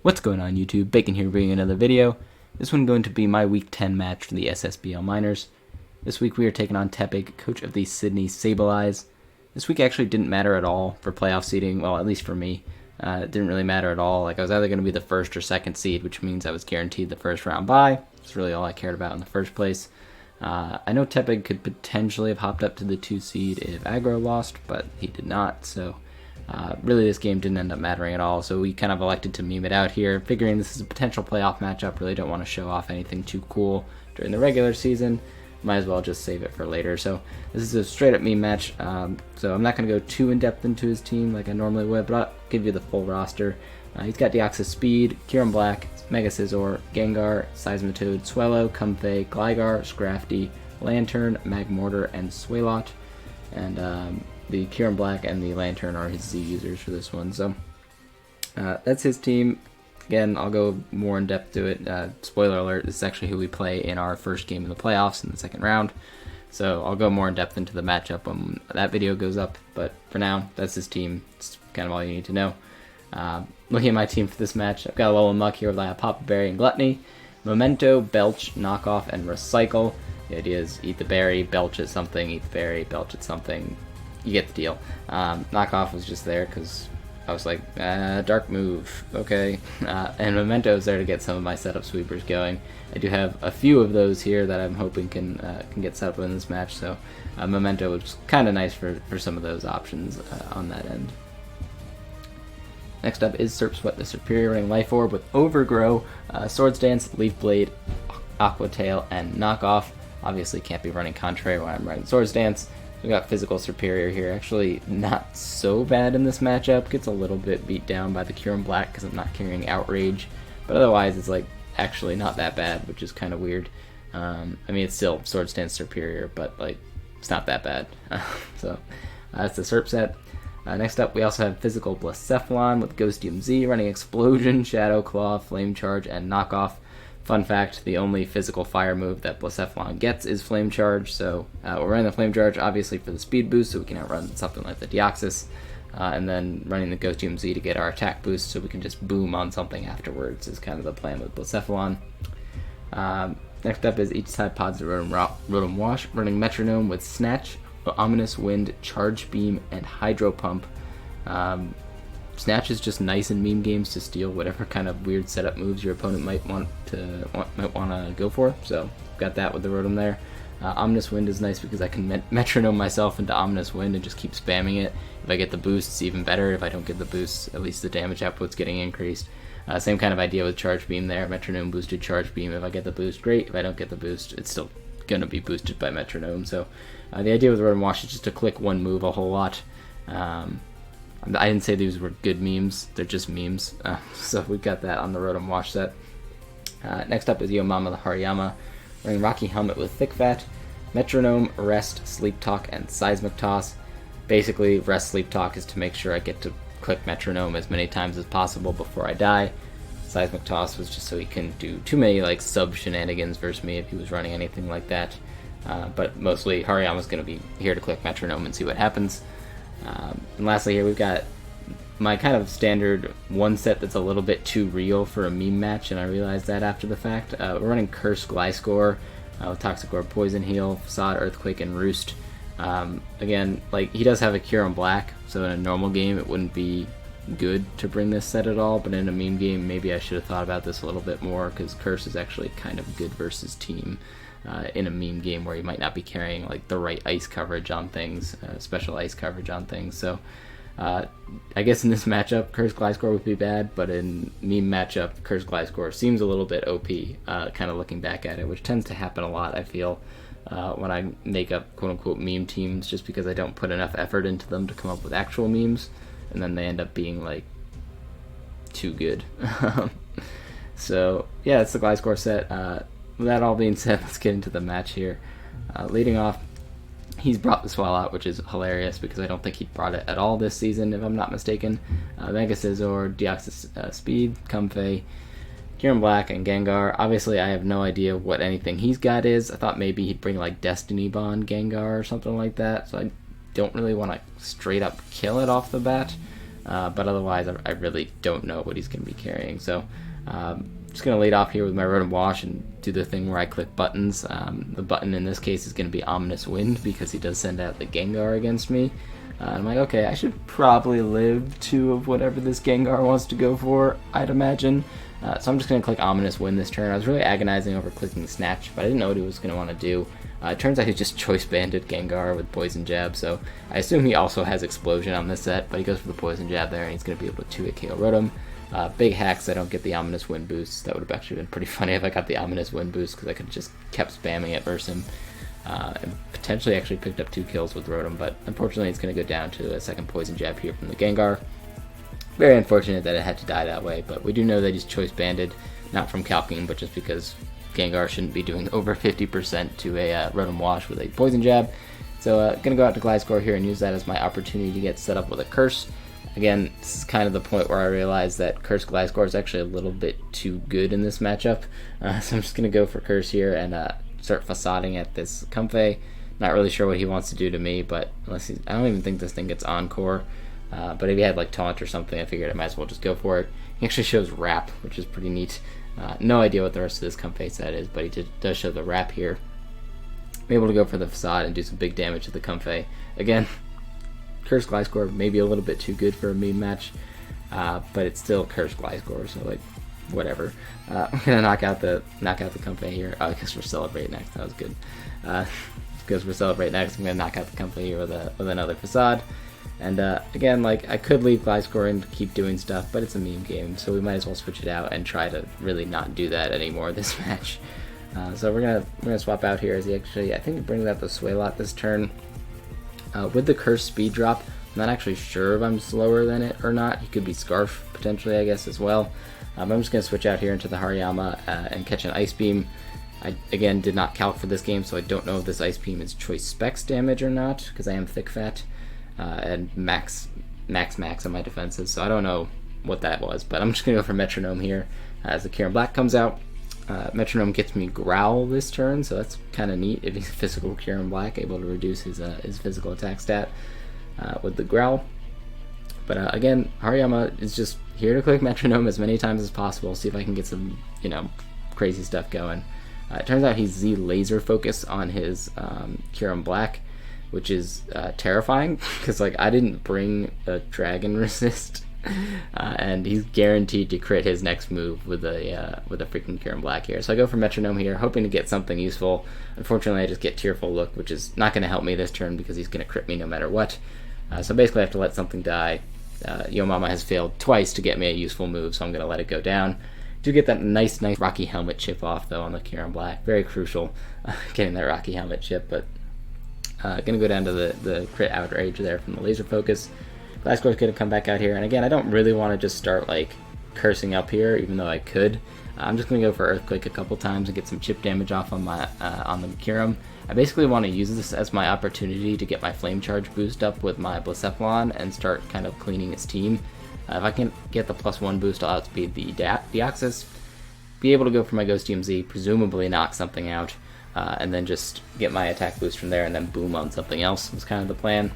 What's going on YouTube? Bacon here bringing another video. This one going to be my week 10 match for the SSBL Minors. This week we are taking on Tepig, coach of the Sydney Sableyes. This week actually didn't matter at all for playoff seeding, well at least for me. It didn't really matter at all. Like I was either going to be the first or second seed, which means I was guaranteed the first round bye. That's really all I cared about in the first place. I know Tepig could potentially have hopped up to the 2 seed if Aggro lost, but he did not, so really this game didn't end up mattering at all, so we kind of elected to meme it out here, figuring this is a potential playoff matchup. Really don't want to show off anything too cool during the regular season. Might as well just save it for later. So this is a straight up meme match, so I'm not going to go too in depth into his team like I normally would, but I'll give you the full roster. He's got Deoxys Speed, Kieran Black, Mega Scizor, Gengar, Seismitoad, Swellow, Comfey, Gligar, Scrafty, Lantern, Magmortar, and Swalot. And the Kieran Black and the Lantern are his Z users for this one. So that's his team. Again, I'll go more in depth to it. Spoiler alert, this is actually who we play in our first game in the playoffs in the second round. So I'll go more in depth into the matchup when that video goes up. But for now, that's his team. It's kind of all you need to know. Looking at my team for this match, I've got a Alolan Muck here with Papa Berry and Gluttony, Memento, Belch, Knockoff, and Recycle. The idea is eat the berry, belch at something, eat the berry, belch at something. You get the deal. Knockoff was just there because I was like, dark move, okay. And Memento is there to get some of my setup sweepers going. I do have a few of those here that I'm hoping can get set up in this match, so Memento was kind of nice for some of those options on that end. Next up is Sweat, the Superior running Life Orb with Overgrow, Swords Dance, Leaf Blade, Aqua Tail, and Knockoff. Obviously can't be running Contrary when I'm running Swords Dance. We got Physical Superior here. Actually not so bad in this matchup. Gets a little bit beat down by the Kieran Black because I'm not carrying Outrage. But otherwise it's like actually not that bad, which is kind of weird. I mean it's still Swords Dance Superior, but like it's not that bad. So that's the Serp set. Next up, we also have Physical Blacephalon with Ghostium Z running Explosion, Shadow Claw, Flame Charge, and Knockoff. Fun fact, the only physical fire move that Blacephalon gets is Flame Charge, so we're running the Flame Charge obviously for the speed boost so we can outrun something like the Deoxys, and then running the Ghostium Z to get our attack boost so we can just boom on something afterwards is kind of the plan with Blacephalon. Next up is each type pods of Rotom Wash, running Metronome with Snatch, Ominous Wind, Charge Beam, and Hydro Pump. Snatch is just nice in meme games to steal whatever kind of weird setup moves your opponent might want to go for. So got that with the Rotom there. Ominous Wind is nice because I can metronome myself into Ominous Wind and just keep spamming it. If I get the boost, it's even better. If I don't get the boost, at least the damage output's getting increased. Same kind of idea with Charge Beam there. Metronome boosted Charge Beam. If I get the boost, great. If I don't get the boost, it's still going to be boosted by Metronome. So the idea with Rotom Wash is just to click one move a whole lot. I didn't say these were good memes, they're just memes. So we got that on the Rotom Wash set. Next up is Yomama the Hariyama, running Rocky Helmet with Thick Fat, Metronome, Rest, Sleep Talk, and Seismic Toss. Basically, Rest, Sleep Talk is to make sure I get to click Metronome as many times as possible before I die. Seismic Toss was just so he couldn't do too many like sub shenanigans versus me if he was running anything like that. But mostly Hariyama's going to be here to click Metronome and see what happens. And lastly here we've got my kind of standard one set that's a little bit too real for a meme match, and I realized that after the fact. We're running Curse Gliscor with Toxic Orb, Poison Heal, Facade, Earthquake, and Roost. Again, like he does have a Cure on Black, so in a normal game it wouldn't be good to bring this set at all, but in a meme game maybe I should have thought about this a little bit more because Curse is actually kind of good versus team. In a meme game where you might not be carrying like the right ice coverage on things, special ice coverage on things. So I guess in this matchup, Curse Gliscor would be bad, but in meme matchup, Curse Gliscor seems a little bit OP, kind of looking back at it, which tends to happen a lot, I feel, when I make up quote-unquote meme teams, just because I don't put enough effort into them to come up with actual memes, and then they end up being like too good. So yeah, it's the Gliscor set. With that all being said, let's get into the match here. Leading off, he's brought the Swalot, which is hilarious because I don't think he brought it at all this season, if I'm not mistaken. Mega Scizor, Deoxys Speed, Comfey, Kieran Black, and Gengar. Obviously, I have no idea what anything he's got is. I thought maybe he'd bring like Destiny Bond Gengar or something like that, so I don't really want to straight up kill it off the bat. but otherwise I really don't know what he's going to be carrying. So just going to lead off here with my Rotom Wash and do the thing where I click buttons. The button in this case is going to be Ominous Wind because he does send out the Gengar against me. I'm like, okay, I should probably live 2 of whatever this Gengar wants to go for, I'd imagine. So I'm just going to click Ominous Wind this turn. I was really agonizing over clicking Snatch, but I didn't know what he was going to want to do. It turns out he just Choice Banded Gengar with Poison Jab, so I assume he also has Explosion on this set, but he goes for the Poison Jab there, and he's going to be able to 2-hit KO Rotom. Big hacks, I don't get the Ominous Wind boost. That would have actually been pretty funny if I got the Ominous Wind boost, because I could have just kept spamming it versus him. And potentially actually picked up 2 kills with Rotom, but unfortunately it's going to go down to a second Poison Jab here from the Gengar. Very unfortunate that it had to die that way, but we do know that he's Choice Banded, not from calcing, but just because Gengar shouldn't be doing over 50% to a Rotom Wash with a Poison Jab. So going to go out to Gliscor here and use that as my opportunity to get set up with a Curse. Again, this is kind of the point where I realized that Curse Gliscor is actually a little bit too good in this matchup. So I'm just going to go for Curse here and start facading at this Comfey. Not really sure what he wants to do to me, but I don't even think this thing gets Encore. But if he had like Taunt or something, I figured I might as well just go for it. He actually shows Wrap, which is pretty neat. No idea what the rest of this Comfey set is, but he does show the Wrap here. I'm able to go for the Facade and do some big damage to the Comfey. Again, Curse Gliscor may be a little bit too good for a meme match, but it's still Curse Gliscor, so like whatever. I'm gonna knock out the Comfey here. Oh, I guess we're Celebrate next. That was good. Because we're Celebrate next, I'm gonna knock out the Comfey here with another Facade. And again, like I could leave Gliscor and keep doing stuff, but it's a meme game, so we might as well switch it out and try to really not do that anymore this match. So we're gonna swap out here as he actually, I think he brings out the Swalot this turn. With the Curse speed drop, I'm not actually sure if I'm slower than it or not. He could be Scarf potentially, I guess, as well. I'm just going to switch out here into the Hariyama and catch an Ice Beam. I, again, did not calc for this game, so I don't know if this Ice Beam is Choice Specs damage or not, because I am Thick Fat and max on my defenses, so I don't know what that was, but I'm just going to go for Metronome here as the Kyurem Black comes out. Metronome gets me Growl this turn, so that's kind of neat if he's physical Kyurem Black, able to reduce his physical attack stat with the Growl. But again, Hariyama is just here to click Metronome as many times as possible, see if I can get some, crazy stuff going. It turns out he's Z Laser Focus on his Kyurem Black, which is terrifying, because I didn't bring a Dragon Resist. And he's guaranteed to crit his next move with a freaking Kyurem Black here. So I go for Metronome here, hoping to get something useful. Unfortunately, I just get Tearful Look, which is not going to help me this turn because he's going to crit me no matter what. So basically I have to let something die. Yo Mama has failed twice to get me a useful move, so I'm going to let it go down. Do get that nice Rocky Helmet chip off, though, on the Kyurem Black. Very crucial, getting that Rocky Helmet chip, but going to go down to the crit Outrage there from the Laser Focus. Gliscor's going to come back out here, and again, I don't really want to just start cursing up here, even though I could. I'm just going to go for Earthquake a couple times and get some chip damage off on the Kyurem. I basically want to use this as my opportunity to get my Flame Charge boost up with my Blacephalon and start kind of cleaning his team. If I can get the +1 boost, I'll outspeed the Deoxys, be able to go for my Ghost DMZ, presumably knock something out, and then just get my attack boost from there and then boom on something else was kind of the plan.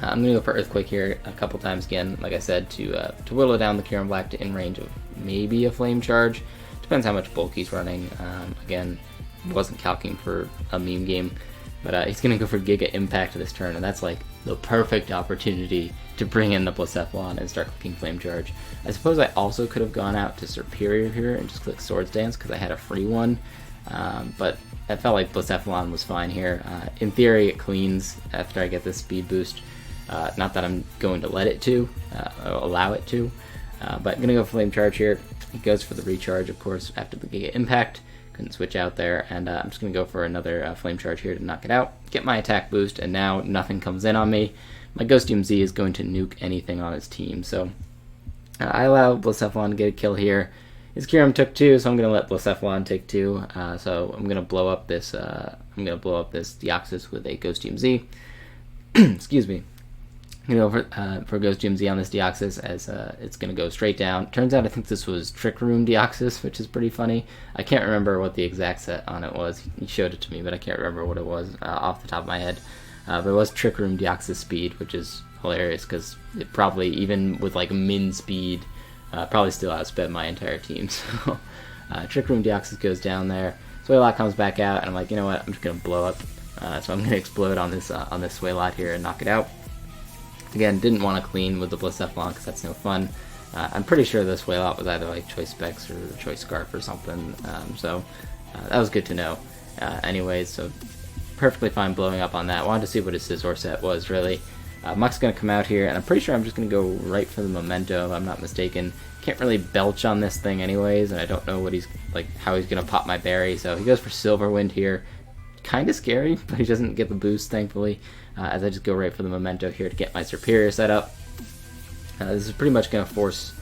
I'm going to go for Earthquake here a couple times again, like I said, to whittle down the Kyurem Black to in range of maybe a Flame Charge. Depends how much bulk he's running. Again, wasn't calcing for a meme game, but he's going to go for Giga Impact this turn, and that's the perfect opportunity to bring in the Blacephalon and start clicking Flame Charge. I suppose I also could have gone out to Superior here and just click Swords Dance because I had a free one, but I felt like Blacephalon was fine here. In theory, it cleans after I get this speed boost. Not that I'm going to let it to, allow it to, but I'm going to go Flame Charge here. He goes for the Recharge, of course, after the Giga Impact. Couldn't switch out there, and I'm just going to go for another Flame Charge here to knock it out, get my attack boost, and now nothing comes in on me. My Ghost DMZ is going to nuke anything on his team, so I allow Blacephalon to get a kill here. His Kyurem took 2, so I'm going to let Blacephalon take 2. So I'm going to blow up this Deoxys with a Ghost DMZ. Excuse me. I'm going to go for Ghost DMZ on this Deoxys as it's going to go straight down. Turns out I think this was Trick Room Deoxys, which is pretty funny. I can't remember what the exact set on it was. He showed it to me, but I can't remember what it was off the top of my head. But it was Trick Room Deoxys speed, which is hilarious because it probably, even with like min speed, probably still outsped my entire team. So Trick Room Deoxys goes down there. Swaylot comes back out, and I'm like, you know what? I'm just gonna blow up. So I'm gonna explode on this Swaylot here and knock it out. Again, didn't want to clean with the Blissephalon because that's no fun. I'm pretty sure this Swaylot was either like Choice Specs or Choice Scarf or something. So that was good to know. Anyways, so perfectly fine blowing up on that. Wanted to see what his Scizor set was really. Muck's gonna come out here, and I'm pretty sure I'm just gonna go right for the Memento if I'm not mistaken. Can't really belch on this thing anyways, and I don't know what he's like, how he's gonna pop my berry. So he goes for Silver Wind here. Kind of scary, but he doesn't get the boost thankfully. As I just go right for the Memento here to get my Serperior set up. This is pretty much gonna force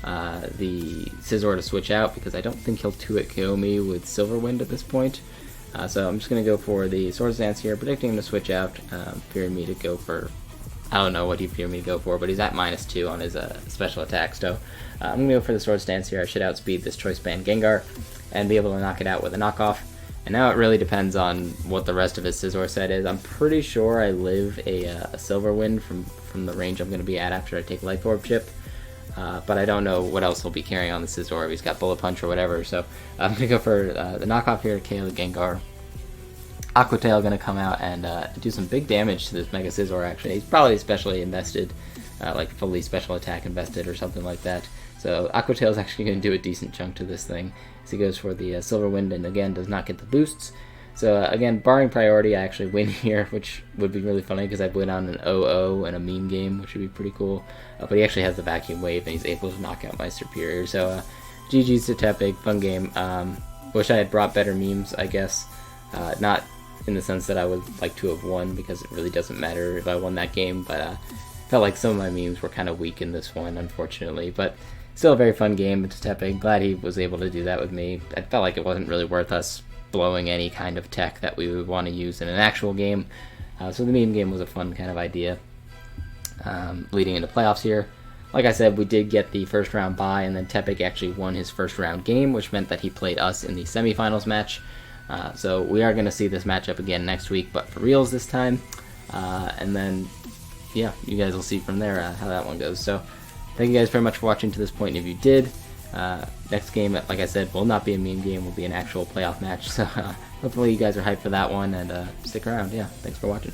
the Scizor to switch out because I don't think he'll 2-hit KO me with Silver Wind at this point. So I'm just gonna go for the Swords Dance here, predicting him to switch out, fearing me to go for, I don't know what he feared me to go for, but he's at -2 on his special attack, so I'm going to go for the Swords Dance here. I should outspeed this Choice Band Gengar and be able to knock it out with a knockoff. And now it really depends on what the rest of his Scizor set is. I'm pretty sure I live a Silver Wind from the range I'm going to be at after I take Life Orb Chip, but I don't know what else he'll be carrying on the Scizor if he's got Bullet Punch or whatever, so I'm going to go for the knockoff here to KO the Gengar. Aqua Tail going to come out and do some big damage to this Mega Scizor actually. He's probably specially invested, like fully special attack invested or something like that. So Aqua Tail is actually going to do a decent chunk to this thing. So he goes for the Silver Wind and again does not get the boosts. So again, barring priority, I actually win here, which would be really funny because I'd win on an 0-0 and a meme game, which would be pretty cool. But he actually has the Vacuum Wave and he's able to knock out my Serperior. So GG's to Tepig, fun game. Wish I had brought better memes, I guess. Not in the sense that I would like to have won, because it really doesn't matter if I won that game, but felt like some of my memes were kind of weak in this one, unfortunately. But still a very fun game. It's Tepig. Glad he was able to do that with me. I felt like it wasn't really worth us blowing any kind of tech that we would want to use in an actual game. So the meme game was a fun kind of idea. Leading into playoffs here. Like I said, we did get the first round bye, and then Tepig actually won his first round game, which meant that he played us in the semifinals match. So we are going to see this matchup again next week, but for reals this time. And then, yeah, you guys will see from there how that one goes. So thank you guys very much for watching to this point. If you did, next game, like I said, will not be a meme game, will be an actual playoff match. So hopefully you guys are hyped for that one, and stick around. Yeah, thanks for watching.